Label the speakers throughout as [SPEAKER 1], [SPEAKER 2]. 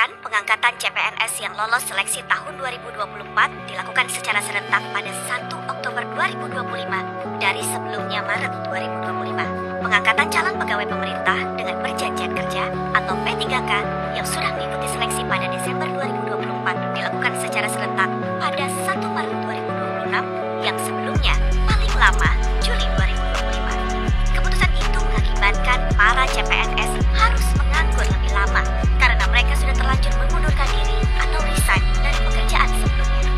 [SPEAKER 1] mengumumkan pengangkatan CPNS yang lolos seleksi tahun 2024 dilakukan secara serentak pada 1 Oktober 2025 dari sebelumnya Maret 2025. Pengangkatan calon pegawai pemerintah dengan perjanjian kerja atau P3K yang sudah mengikuti seleksi pada Desember 2024 dilakukan secara serentak pada 1 Maret 2026 yang sebelumnya paling lama Juli 2025. Keputusan itu mengakibatkan para CPNS harus menganggur lebih lama karena mereka sudah terlanjur mengundurkan diri atau resign dari pekerjaan sebelumnya.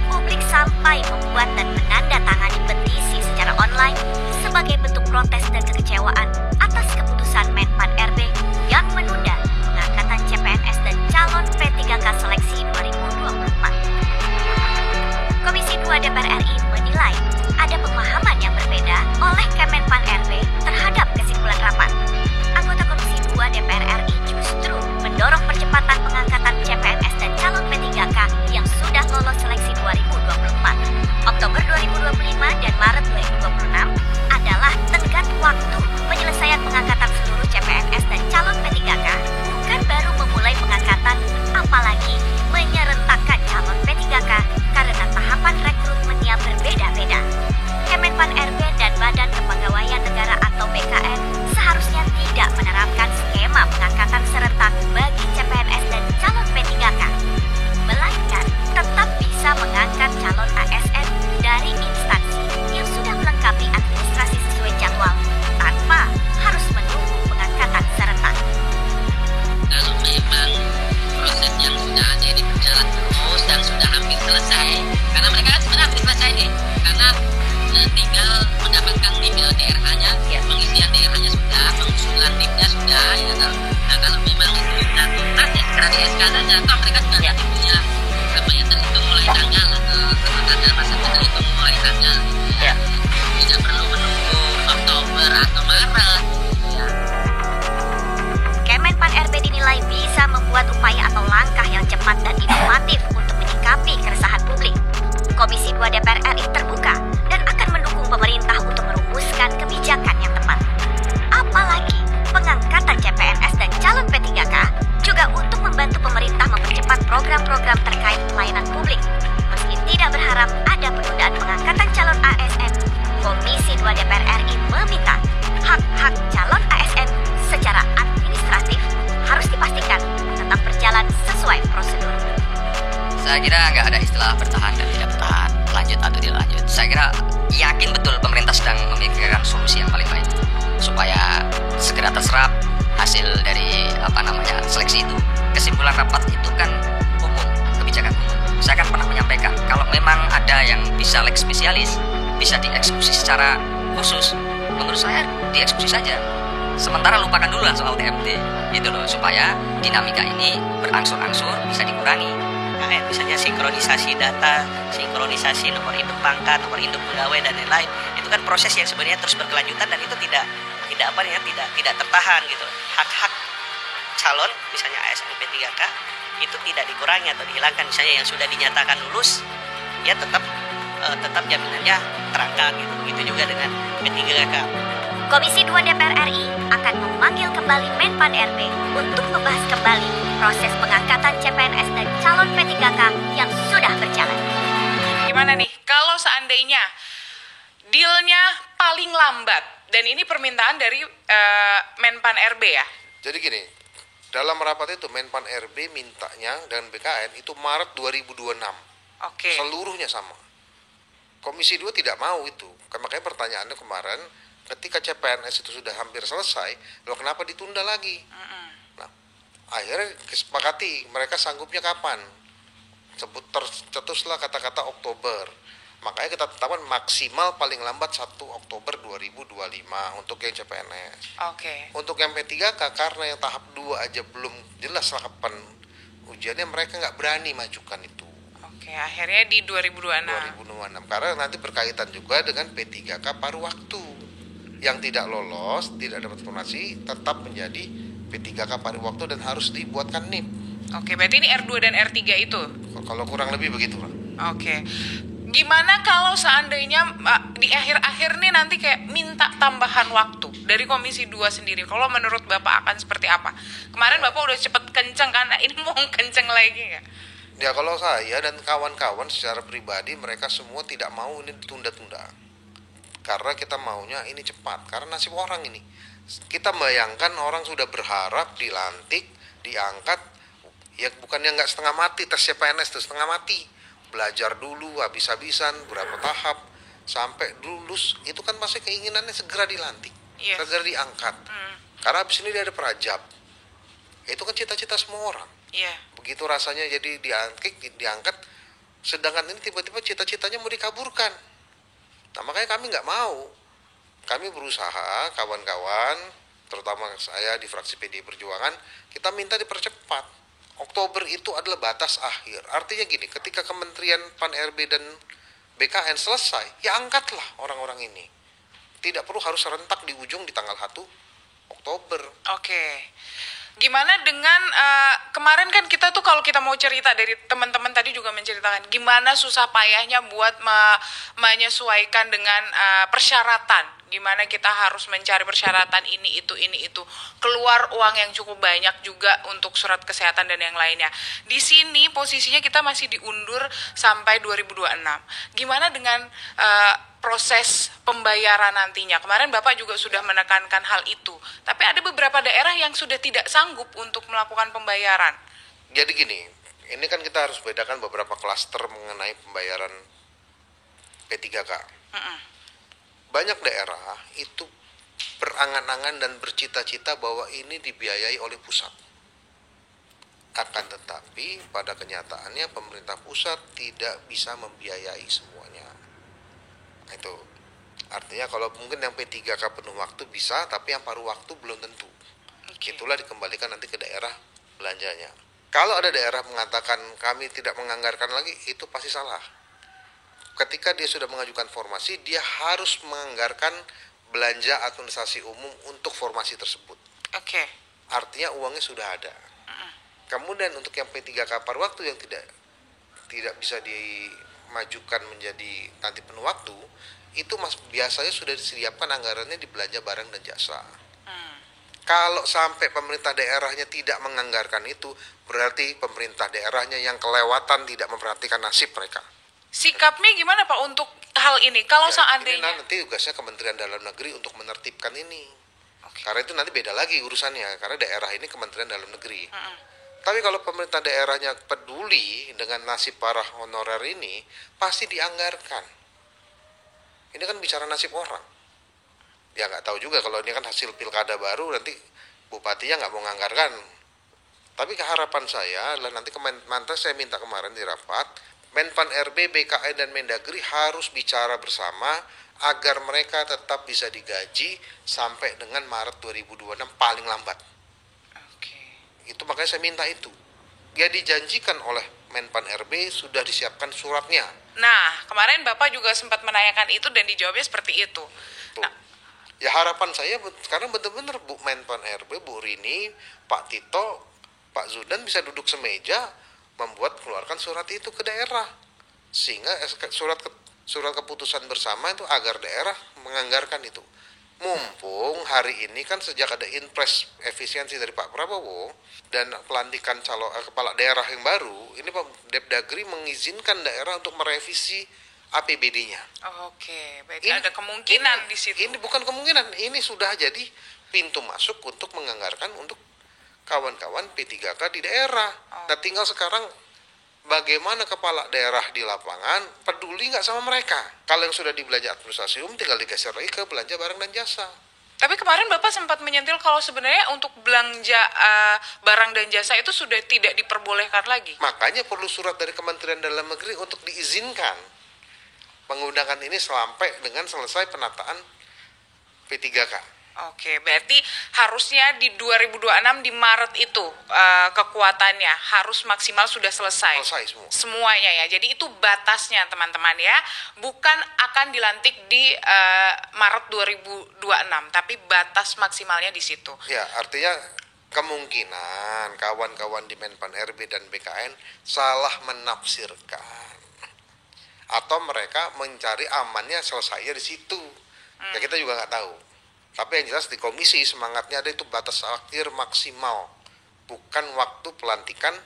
[SPEAKER 1] Publik sampai membuat dan menandatangani petisi secara online sebagai bentuk protes dan kekecewaan atas keputusan Menpan RB yang menunda pengangkatan CPNS dan calon P3K seleksi 2024. Komisi 2 DPR RI menilai ada pemahaman yang berbeda oleh Kemenpan RB terhadap kesimpulan rapat. Anggota Komisi 2 DPR RI justru mendorong percepatan pengangkatan CPNS dan calon P3K yang sudah lolos seleksi 2024. Oktober 2025 dan Maret 2026 adalah tenggat waktu penyelesaian pengangkatan seluruh CPNS dan calon P3K, bukan baru memulai pengangkatan, apalagi menyerentakkan calon P3K karena tahapan rekrutmennya berbeda-beda. Kemenpan RB dan Badan Kepegawaian Negara atau BKN seharusnya tidak menerapkan skema pengangkatan serentak bagi CPNS dan calon P3K, melainkan tetap bisa mengangkat calon ASN dari instansi yang sudah melengkapi administrasi sesuai jadwal tanpa harus menunggu pengangkatan serentak.
[SPEAKER 2] Kalau memang proses yang sudah ada ini berjalan terus dan sudah hampir selesai, karena mereka kan sebenarnya hampir selesai nih, karena tinggal mendapatkan tim DRH-nya, pengisian DRH-nya sudah, pengusulan timnya sudah, ya kan. Nah kalau memang itu sudah tuntas ya segera di SK saja, atau mereka juga nanti punya apa yang terhitung mulai tanggal, ada masa terhitung mulai tanggal, ya. Tidak perlu menunggu Oktober atau Maret. Ya.
[SPEAKER 1] Kemenpan RB dinilai bisa membuat upaya atau langkah yang cepat dan inovatif untuk menyikapi keresahan publik. Komisi 2 DPR RI terbuka dan akan mendukung pemerintah untuk merumuskan kebijakan yang tepat. Apalagi pengangkatan CPNS dan calon P3K juga untuk membantu pemerintah mempercepat program-program terkait pelayanan publik. Meski tidak berharap ada penundaan pengangkatan calon ASN, Komisi 2 DPR RI meminta hak-hak calon ASN secara administratif harus dipastikan tetap berjalan sesuai prosedur.
[SPEAKER 3] Saya kira nggak ada istilah bertahan dan tidak bertahan, lanjut atau tidak lanjut. Saya kira yakin betul pemerintah sedang memikirkan solusi yang paling baik supaya segera terserap hasil dari seleksi itu. Kesimpulan rapat itu kan umum, kebijakan umum. Saya kan pernah menyampaikan kalau memang ada yang bisa lex spesialis, bisa dieksekusi secara khusus, menurut saya dieksekusi saja. Sementara lupakan dulu lah soal TMT, gitu loh, supaya dinamika ini berangsur-angsur bisa dikurangi.
[SPEAKER 4] Misalnya sinkronisasi data, sinkronisasi nomor induk pangkat, nomor induk pegawai dan lain-lain, itu kan proses yang sebenarnya terus berkelanjutan dan itu tidak tertahan gitu. Hak-hak calon misalnya ASN P3K itu tidak dikurangi atau dihilangkan, misalnya yang sudah dinyatakan lulus ya tetap jaminannya terangkat gitu. Begitu juga dengan P3K.
[SPEAKER 1] Komisi 2 DPR RI akan memanggil kembali Menpan RB untuk membahas kembali proses pengangkatan CPNS dan calon P3K yang sudah berjalan.
[SPEAKER 5] Gimana nih, kalau seandainya dealnya paling lambat, dan ini permintaan dari Menpan RB ya?
[SPEAKER 6] Jadi gini, dalam rapat itu Menpan RB mintanya dengan BKN itu Maret 2026.
[SPEAKER 5] Oke.
[SPEAKER 6] Seluruhnya sama. Komisi 2 tidak mau itu. Makanya pertanyaannya kemarin, ketika CPNS itu sudah hampir selesai, loh kenapa ditunda lagi? Nah, akhirnya kesepakati mereka sanggupnya kapan? Tercetuslah kata-kata Oktober. Makanya kita tetapkan maksimal paling lambat 1 Oktober 2025 untuk yang CPNS.
[SPEAKER 5] Oke.
[SPEAKER 6] Untuk yang P3K karena yang tahap 2 aja belum jelas kapan ujiannya, mereka nggak berani majukan itu.
[SPEAKER 5] Oke, akhirnya di 2026.
[SPEAKER 6] Karena nanti berkaitan juga dengan P3K paruh waktu. Yang tidak lolos, tidak dapat informasi, tetap menjadi P3K paruh waktu dan harus dibuatkan NIP.
[SPEAKER 5] Oke, berarti ini R2 dan R3 itu?
[SPEAKER 6] Kalau kurang lebih begitu, Pak.
[SPEAKER 5] Oke. Gimana kalau seandainya di akhir-akhir nih nanti kayak minta tambahan waktu dari Komisi 2 sendiri? Kalau menurut Bapak akan seperti apa? Kemarin Bapak udah cepet kenceng kan, ini mau kenceng lagi nggak?
[SPEAKER 6] Ya kalau saya dan kawan-kawan secara pribadi mereka semua tidak mau ini ditunda-tunda. Karena kita maunya ini cepat, karena nasib orang ini. Kita bayangkan orang sudah berharap dilantik, diangkat, ya bukannya nggak setengah mati, tes CPNS itu setengah mati. Belajar dulu habis-habisan, berapa tahap, sampai lulus, itu kan pasti keinginannya segera dilantik, segera diangkat. Karena habis ini dia ada perajab. Itu kan cita-cita semua orang. Begitu rasanya jadi diangkat, sedangkan ini tiba-tiba cita-citanya mau dikaburkan. Nah makanya kami nggak mau. Kami berusaha, kawan-kawan, terutama saya di fraksi PDI Perjuangan, kita minta dipercepat. Oktober itu adalah batas akhir. Artinya gini, ketika Kementerian Pan-RB dan BKN selesai, ya angkatlah orang-orang ini. Tidak perlu harus serentak di ujung di tanggal 1 Oktober.
[SPEAKER 5] Oke. Gimana dengan kemarin kan kita tuh kalau kita mau cerita dari teman-teman tadi juga menceritakan gimana susah payahnya buat menyesuaikan dengan persyaratan. Gimana kita harus mencari persyaratan ini itu keluar uang yang cukup banyak juga untuk surat kesehatan dan yang lainnya. Di sini posisinya kita masih diundur sampai 2026. Gimana dengan proses pembayaran nantinya? Kemarin Bapak juga sudah menekankan hal itu. Tapi ada beberapa daerah yang sudah tidak sanggup untuk melakukan pembayaran.
[SPEAKER 6] Jadi gini, ini kan kita harus bedakan beberapa klaster mengenai pembayaran P3K. Banyak daerah itu berangan-angan dan bercita-cita bahwa ini dibiayai oleh pusat. Akan tetapi pada kenyataannya pemerintah pusat tidak bisa membiayai semuanya. Itu artinya kalau mungkin yang P3K penuh waktu bisa, tapi yang paruh waktu belum tentu. Itulah dikembalikan nanti ke daerah belanjanya. Kalau ada daerah mengatakan kami tidak menganggarkan lagi, itu pasti salah. Ketika dia sudah mengajukan formasi, dia harus menganggarkan belanja administrasi umum untuk formasi tersebut. Artinya uangnya sudah ada. Kemudian untuk yang P3K paruh waktu yang tidak bisa dimajukan menjadi nanti penuh waktu, itu biasanya sudah disediakan anggarannya di belanja barang dan jasa. Kalau sampai pemerintah daerahnya tidak menganggarkan itu, berarti pemerintah daerahnya yang kelewatan tidak memperhatikan nasib mereka.
[SPEAKER 5] Sikapnya gimana Pak untuk hal ini? Kalau seandainya
[SPEAKER 6] ini nanti tugasnya Kementerian Dalam Negeri untuk menertibkan ini. Karena itu nanti beda lagi urusannya, karena daerah ini Kementerian Dalam Negeri. Tapi kalau pemerintah daerahnya peduli dengan nasib para honorer ini, pasti dianggarkan. Ini kan bicara nasib orang. Ya nggak tahu juga kalau ini kan hasil pilkada baru, nanti bupatinya nggak mau menganggarkan. Tapi keharapan saya adalah nanti Kementerian saya minta kemarin di rapat, Menpan RB, BKN, dan Mendagri harus bicara bersama agar mereka tetap bisa digaji sampai dengan Maret 2026 paling lambat. Itu makanya saya minta itu. Dia dijanjikan oleh Menpan RB, sudah disiapkan suratnya.
[SPEAKER 5] Nah, kemarin Bapak juga sempat menanyakan itu dan dijawabnya seperti itu. Nah,
[SPEAKER 6] ya harapan saya, karena benar-benar Bu Menpan RB, Bu Rini, Pak Tito, Pak Zudan bisa duduk semeja, keluarkan surat itu ke daerah, sehingga surat keputusan bersama itu agar daerah menganggarkan itu. Mumpung hari ini kan sejak ada impres efisiensi dari Pak Prabowo dan pelantikan kepala daerah yang baru, ini Pak Depdagri mengizinkan daerah untuk merevisi APBD-nya.
[SPEAKER 5] Berarti ada kemungkinan di situ.
[SPEAKER 6] Ini bukan kemungkinan, ini sudah jadi pintu masuk untuk menganggarkan untuk kawan-kawan P3K di daerah. Nah tinggal sekarang bagaimana kepala daerah di lapangan peduli nggak sama mereka. Kalau yang sudah dibelanja administrasi umum tinggal digeser lagi ke belanja barang dan jasa.
[SPEAKER 5] Tapi kemarin Bapak sempat menyentil kalau sebenarnya untuk belanja barang dan jasa itu sudah tidak diperbolehkan lagi.
[SPEAKER 6] Makanya perlu surat dari Kementerian Dalam Negeri untuk diizinkan menggunakan ini sampai dengan selesai penataan P3K.
[SPEAKER 5] Berarti harusnya di 2026 di Maret itu kekuatannya harus maksimal sudah selesai. Semuanya ya. Jadi itu batasnya teman-teman ya. Bukan akan dilantik di Maret 2026, tapi batas maksimalnya di situ.
[SPEAKER 6] Ya, artinya kemungkinan kawan-kawan di Menpan RB dan BKN salah menafsirkan. atau mereka mencari amannya selesainya di situ. Ya kita juga nggak tahu. Tapi yang jelas di komisi semangatnya ada itu batas akhir maksimal, bukan waktu pelantikan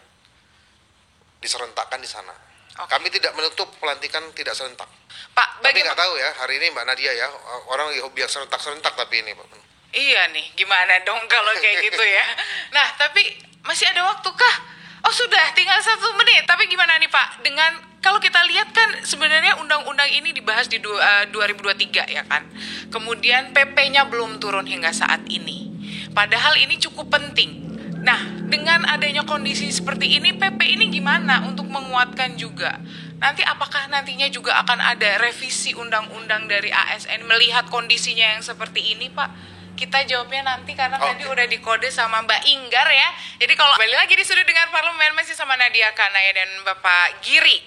[SPEAKER 6] diserentakkan di sana. Kami tidak menutup pelantikan tidak serentak.
[SPEAKER 5] Pak,
[SPEAKER 6] Tapi nggak tahu ya hari ini Mbak Nadia ya, orang lagi hobi yang serentak tapi ini Pak.
[SPEAKER 5] Iya nih, gimana dong kalau kayak gitu ya? Nah, tapi masih ada waktu kah? Oh sudah, tinggal 1 menit. Tapi gimana nih Pak, dengan kalau kita lihat kan sebenarnya undang-undang ini dibahas di 2023 ya kan. Kemudian PP-nya belum turun hingga saat ini. Padahal ini cukup penting. Nah, dengan adanya kondisi seperti ini, PP ini gimana untuk menguatkan juga? Nanti apakah nantinya juga akan ada revisi undang-undang dari ASN melihat kondisinya yang seperti ini Pak? Kita jawabnya nanti karena tadi udah dikode sama Mbak Inggar ya. Jadi kalau balik lagi di Sudut Dengar Parlemen masih sama Nadia Kanaya dan Bapak Giri.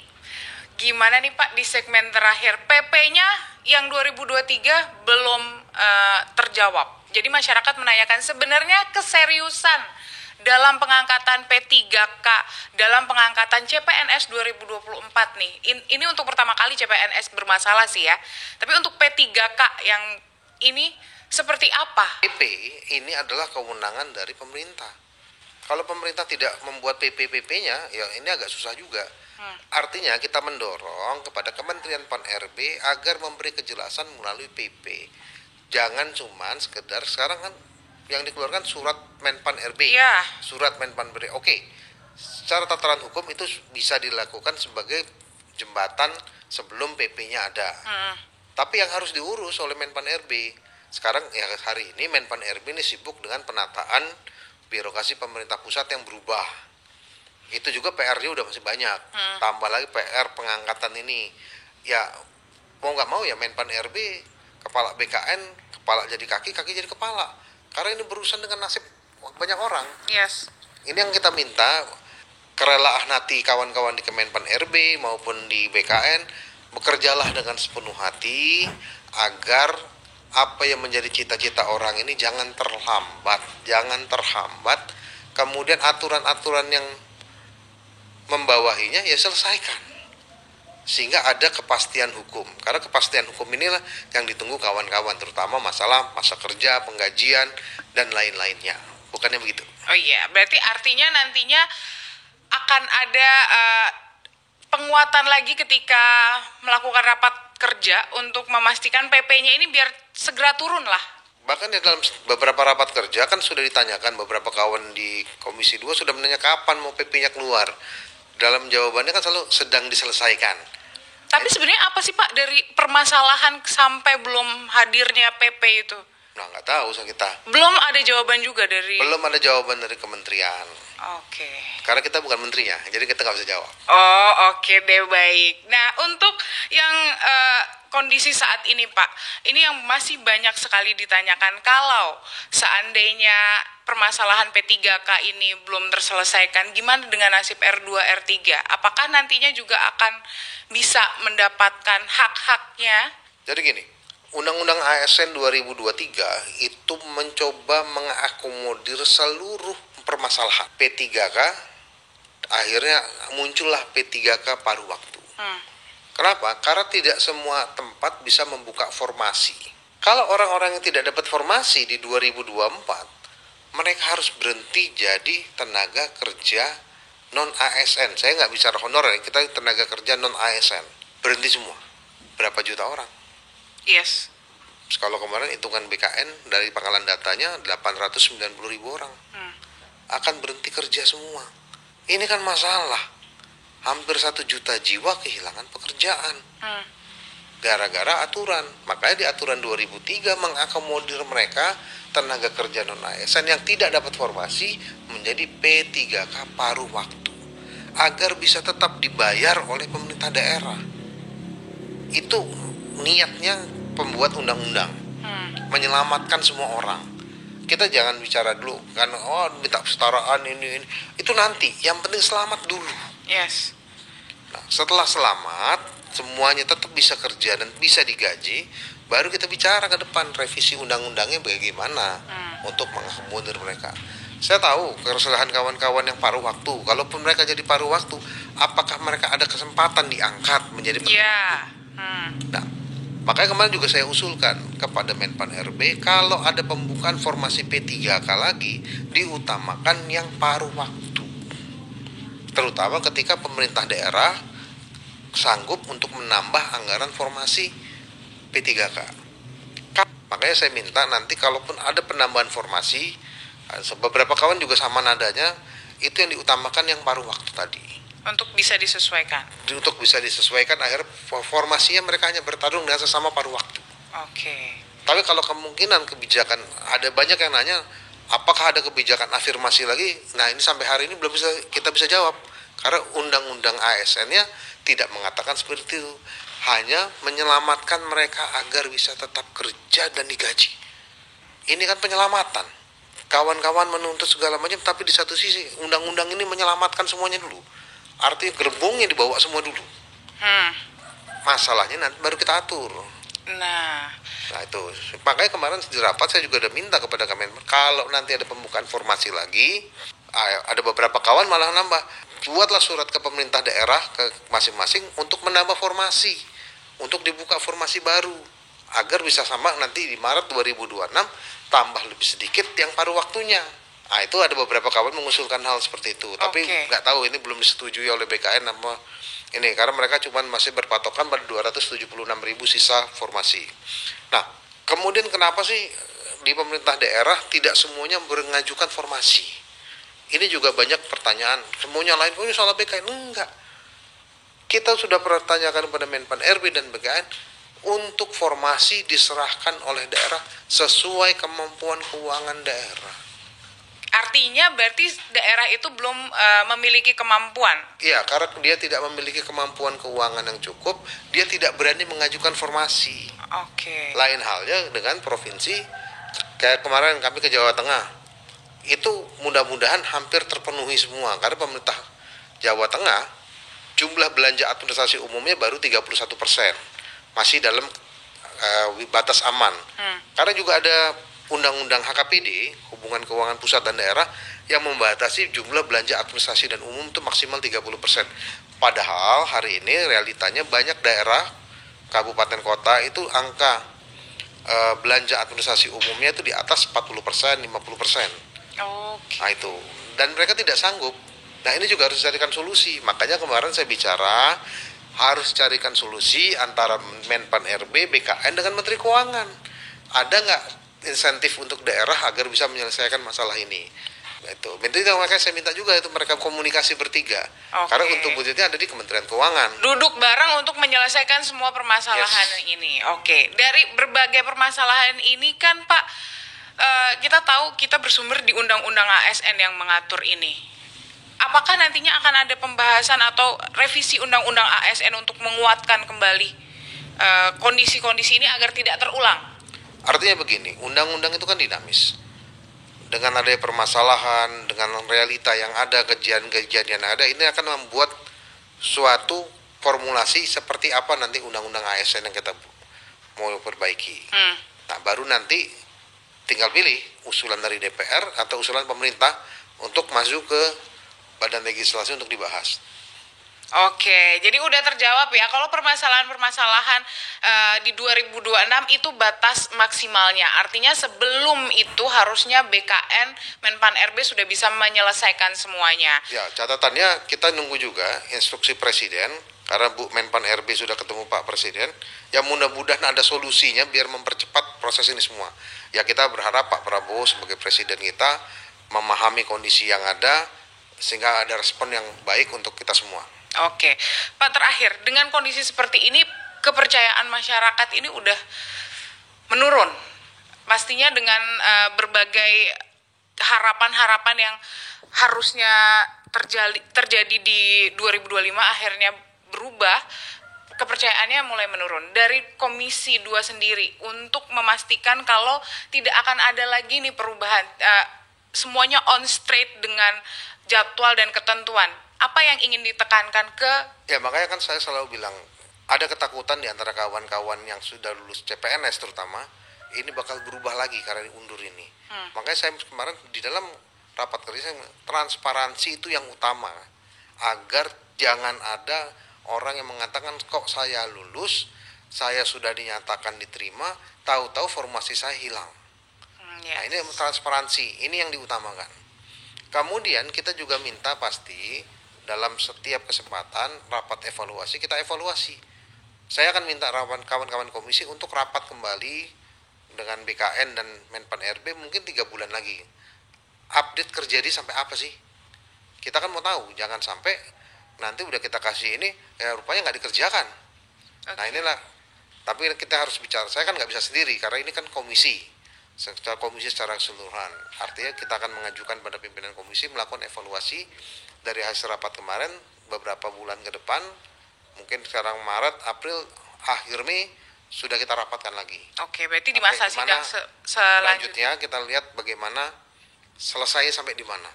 [SPEAKER 5] Gimana nih Pak di segmen terakhir, PP-nya yang 2023 belum terjawab. Jadi masyarakat menanyakan sebenarnya keseriusan dalam pengangkatan P3K, dalam pengangkatan CPNS 2024 nih. Ini untuk pertama kali CPNS bermasalah sih ya. Tapi untuk P3K yang ini seperti apa?
[SPEAKER 6] PP ini adalah kewenangan dari pemerintah. Kalau pemerintah tidak membuat PP-PP-nya, ya ini agak susah juga. Artinya kita mendorong kepada Kementerian Pan-RB agar memberi kejelasan melalui PP. Jangan cuman sekedar sekarang kan yang dikeluarkan surat Menpan-RB.
[SPEAKER 5] Iya.
[SPEAKER 6] Surat Menpan-RB. Oke. Secara tataran hukum itu bisa dilakukan sebagai jembatan sebelum PP-nya ada. Tapi yang harus diurus oleh Menpan-RB. Sekarang ya hari ini Menpan-RB ini sibuk dengan penataan birokrasi pemerintah pusat yang berubah. Itu juga PR-nya udah masih banyak. Tambah lagi PR pengangkatan ini. Ya mau nggak mau ya Menpan-RB, kepala BKN, kepala jadi kaki jadi kepala. Karena ini berurusan dengan nasib banyak orang.
[SPEAKER 5] Yes.
[SPEAKER 6] Ini yang kita minta, kerelaan hati kawan-kawan di Kemenpan-RB maupun di BKN, bekerjalah dengan sepenuh hati agar apa yang menjadi cita-cita orang ini jangan terhambat. Kemudian aturan-aturan yang membawahinya ya selesaikan. Sehingga ada kepastian hukum. Karena kepastian hukum inilah yang ditunggu kawan-kawan, terutama masalah masa kerja, penggajian, dan lain-lainnya. Bukannya begitu?
[SPEAKER 5] Oh iya, berarti artinya nantinya akan ada penguatan lagi ketika melakukan rapat kerja untuk memastikan PP-nya ini biar segera turun lah.
[SPEAKER 6] Bahkan di dalam beberapa rapat kerja kan sudah ditanyakan, beberapa kawan di Komisi 2 sudah menanya kapan mau PP-nya keluar. Dalam jawabannya kan selalu sedang diselesaikan.
[SPEAKER 5] Tapi sebenarnya apa sih Pak dari permasalahan sampai belum hadirnya PP itu?
[SPEAKER 6] Nah nggak tahu kita.
[SPEAKER 5] Belum ada jawaban juga dari...
[SPEAKER 6] Belum ada jawaban dari kementerian.
[SPEAKER 5] Oke.
[SPEAKER 6] Karena kita bukan menterinya, jadi kita nggak bisa jawab.
[SPEAKER 5] Oh oke deh, baik. Nah untuk yang kondisi saat ini Pak, ini yang masih banyak sekali ditanyakan, kalau seandainya permasalahan P3K ini belum terselesaikan, gimana dengan nasib R2, R3? Apakah nantinya juga akan bisa mendapatkan hak-haknya?
[SPEAKER 6] Jadi gini, Undang-Undang ASN 2023 itu mencoba mengakomodir seluruh permasalahan. P3K, akhirnya muncullah P3K paruh waktu. Kenapa? Karena tidak semua tempat bisa membuka formasi. Kalau orang-orang yang tidak dapat formasi di 2024, mereka harus berhenti jadi tenaga kerja non-ASN. Saya nggak bicara honorer, kita tenaga kerja non-ASN. Berhenti semua. Berapa juta orang?
[SPEAKER 5] Yes.
[SPEAKER 6] Kalau kemarin hitungan BKN dari pangkalan datanya 890.000 orang. Akan berhenti kerja semua. Ini kan masalah. Hampir 1 juta jiwa kehilangan pekerjaan. Gara-gara aturan. Makanya di aturan 2003 mengakomodir mereka tenaga kerja non-ASN yang tidak dapat formasi menjadi P3K paruh waktu. Agar bisa tetap dibayar oleh pemerintah daerah. Itu niatnya pembuat undang-undang. Menyelamatkan semua orang. Kita jangan bicara dulu karena minta kesetaraan ini. Itu nanti, yang penting selamat dulu.
[SPEAKER 5] Yes.
[SPEAKER 6] Nah, setelah selamat, semuanya tetap bisa kerja dan bisa digaji, baru kita bicara ke depan revisi undang-undangnya bagaimana untuk mengakomodir mereka. Saya tahu keresahan kawan-kawan yang paruh waktu. Kalaupun mereka jadi paruh waktu, apakah mereka ada kesempatan diangkat menjadi
[SPEAKER 5] Iya.
[SPEAKER 6] Nah, makanya kemarin juga saya usulkan kepada Menpan RB, kalau ada pembukaan formasi P3K lagi, diutamakan yang paruh waktu. Terutama ketika pemerintah daerah sanggup untuk menambah anggaran formasi P3K. Makanya saya minta nanti kalaupun ada penambahan formasi, beberapa kawan juga sama nadanya, itu yang diutamakan yang paruh waktu tadi.
[SPEAKER 5] Untuk bisa disesuaikan.
[SPEAKER 6] Untuk bisa disesuaikan, akhirnya formasinya mereka hanya bertarung dengan sesama paruh waktu.
[SPEAKER 5] Oke.
[SPEAKER 6] Tapi kalau kemungkinan kebijakan, ada banyak yang nanya, apakah ada kebijakan afirmasi lagi? Nah, ini sampai hari ini belum kita bisa jawab. Karena undang-undang ASN-nya tidak mengatakan seperti itu. Hanya menyelamatkan mereka agar bisa tetap kerja dan digaji. Ini kan penyelamatan. Kawan-kawan menuntut segala macam, tapi di satu sisi undang-undang ini menyelamatkan semuanya dulu. Artinya gerbongnya dibawa semua dulu. Masalahnya nanti baru kita atur.
[SPEAKER 5] Nah
[SPEAKER 6] Itu. Makanya kemarin di rapat saya juga udah minta kepada Kemenpan, kalau nanti ada pembukaan formasi lagi, ada beberapa kawan malah nambah, buatlah surat ke pemerintah daerah, ke masing-masing untuk menambah formasi, untuk dibuka formasi baru, agar bisa sama nanti di Maret 2026 tambah lebih sedikit yang paruh waktunya. Nah, itu ada beberapa kawan mengusulkan hal seperti itu, tapi nggak tahu ini belum disetujui oleh BKN apa ini, karena mereka cuma masih berpatokan pada 276.000 sisa formasi. Nah, kemudian kenapa sih di pemerintah daerah tidak semuanya mengajukan formasi? Ini juga banyak pertanyaan. Semuanya lain, ini soal BKN. Enggak. Kita sudah pertanyakan kepada Menpan RB dan BKN, untuk formasi diserahkan oleh daerah sesuai kemampuan keuangan daerah.
[SPEAKER 5] artinya berarti daerah itu belum memiliki kemampuan.
[SPEAKER 6] Iya, karena dia tidak memiliki kemampuan keuangan yang cukup, dia tidak berani mengajukan formasi.
[SPEAKER 5] Oke.
[SPEAKER 6] Lain halnya dengan provinsi, kayak kemarin kami ke Jawa Tengah, itu mudah-mudahan hampir terpenuhi semua, karena pemerintah Jawa Tengah jumlah belanja administrasi umumnya baru 31%, masih dalam batas aman. Karena juga ada Undang-Undang HKPD, Hubungan Keuangan Pusat dan Daerah, yang membatasi jumlah belanja administrasi dan umum itu maksimal 30%. Padahal hari ini realitanya banyak daerah, kabupaten kota itu angka belanja administrasi umumnya itu di atas 40%, 50%. Nah itu, dan mereka tidak sanggup. Nah ini juga harus dicarikan solusi. Makanya kemarin saya bicara, harus carikan solusi antara Menpan RB, BKN dengan Menteri Keuangan. Ada nggak insentif untuk daerah agar bisa menyelesaikan masalah ini? Itu. Makanya saya minta juga itu mereka komunikasi bertiga. Karena untuk budgetnya ada di Kementerian Keuangan.
[SPEAKER 5] Duduk bareng untuk menyelesaikan semua permasalahan ini. Oke. Dari berbagai permasalahan ini kan Pak, kita tahu kita bersumber di Undang-Undang ASN yang mengatur ini. Apakah nantinya akan ada pembahasan atau revisi Undang-Undang ASN untuk menguatkan kembali kondisi-kondisi ini agar tidak terulang?
[SPEAKER 6] Artinya begini, undang-undang itu kan dinamis. Dengan adanya permasalahan, dengan realita yang ada, kejadian-kejadian yang ada, ini akan membuat suatu formulasi seperti apa nanti undang-undang ASN yang kita mau perbaiki. Nah, baru nanti tinggal pilih usulan dari DPR atau usulan pemerintah untuk masuk ke Badan Legislasi untuk dibahas.
[SPEAKER 5] Oke, jadi udah terjawab ya. Kalau permasalahan-permasalahan di 2026 itu batas maksimalnya. Artinya sebelum itu harusnya BKN, Menpan RB sudah bisa menyelesaikan semuanya.
[SPEAKER 6] Ya, catatannya kita nunggu juga instruksi Presiden, karena Bu Menpan RB sudah ketemu Pak Presiden. Ya mudah-mudahan ada solusinya biar mempercepat proses ini semua. Ya kita berharap Pak Prabowo sebagai Presiden kita memahami kondisi yang ada, sehingga ada respon yang baik untuk kita semua.
[SPEAKER 5] Oke, Pak, terakhir, dengan kondisi seperti ini, kepercayaan masyarakat ini udah menurun. Pastinya dengan berbagai harapan-harapan yang harusnya terjadi di 2025 akhirnya berubah, kepercayaannya mulai menurun. Dari Komisi 2 sendiri untuk memastikan kalau tidak akan ada lagi nih perubahan, semuanya on straight dengan jadwal dan ketentuan. Apa yang ingin ditekankan ke...
[SPEAKER 6] Ya makanya kan saya selalu bilang, ada ketakutan di antara kawan-kawan yang sudah lulus CPNS terutama, ini bakal berubah lagi karena diundur ini. Makanya saya kemarin di dalam rapat kerja, transparansi itu yang utama, agar jangan ada orang yang mengatakan kok saya lulus, saya sudah dinyatakan diterima, tahu-tahu formasi saya hilang.
[SPEAKER 5] Yes.
[SPEAKER 6] Nah, ini transparansi, ini yang diutamakan. Kemudian kita juga minta pasti dalam setiap kesempatan rapat evaluasi, kita evaluasi. Saya akan minta kawan-kawan komisi untuk rapat kembali dengan BKN dan Menpan RB mungkin 3 bulan lagi. Update terjadi sampai apa sih? Kita kan mau tahu, jangan sampai nanti udah kita kasih ini, ya rupanya nggak dikerjakan.
[SPEAKER 5] Okay.
[SPEAKER 6] Nah inilah, tapi kita harus bicara, saya kan nggak bisa sendiri, karena ini kan komisi, secara komisi secara keseluruhan. Artinya kita akan mengajukan pada pimpinan komisi melakukan evaluasi dari hasil rapat kemarin beberapa bulan ke depan, mungkin sekarang Maret, April, akhir Mei sudah kita rapatkan lagi.
[SPEAKER 5] Oke, berarti di masa sidang
[SPEAKER 6] selanjutnya kita lihat bagaimana selesai sampai di mana.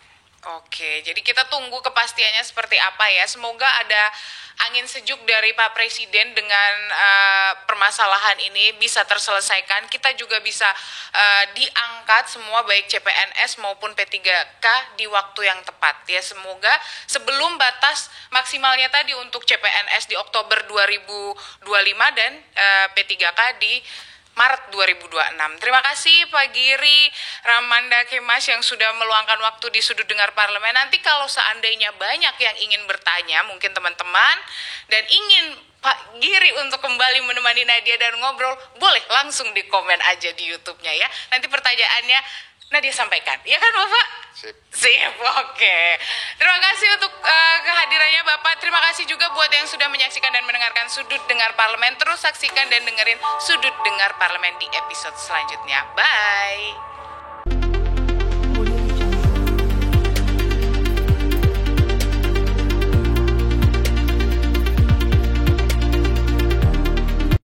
[SPEAKER 5] Oke, jadi kita tunggu kepastiannya seperti apa ya. Semoga ada angin sejuk dari Pak Presiden dengan permasalahan ini bisa terselesaikan. Kita juga bisa diangkat semua baik CPNS maupun P3K di waktu yang tepat ya. Semoga sebelum batas maksimalnya tadi untuk CPNS di Oktober 2025 dan P3K di Maret 2026. Terima kasih Pak Giri Ramanda Kemas yang sudah meluangkan waktu di Sudut Dengar Parlemen. Nanti kalau seandainya banyak yang ingin bertanya, mungkin teman-teman, dan ingin Pak Giri untuk kembali menemani Nadia dan ngobrol, boleh langsung di komen aja di YouTube-nya ya. Nanti pertanyaannya Nadia sampaikan. Ya kan Bapak? Sip, oke. Terima kasih untuk kehadirannya Bapak. Terima kasih juga buat yang sudah menyaksikan dan mendengarkan Sudut Dengar Parlemen. Terus saksikan dan dengerin Sudut Dengar Parlemen di episode selanjutnya. Bye.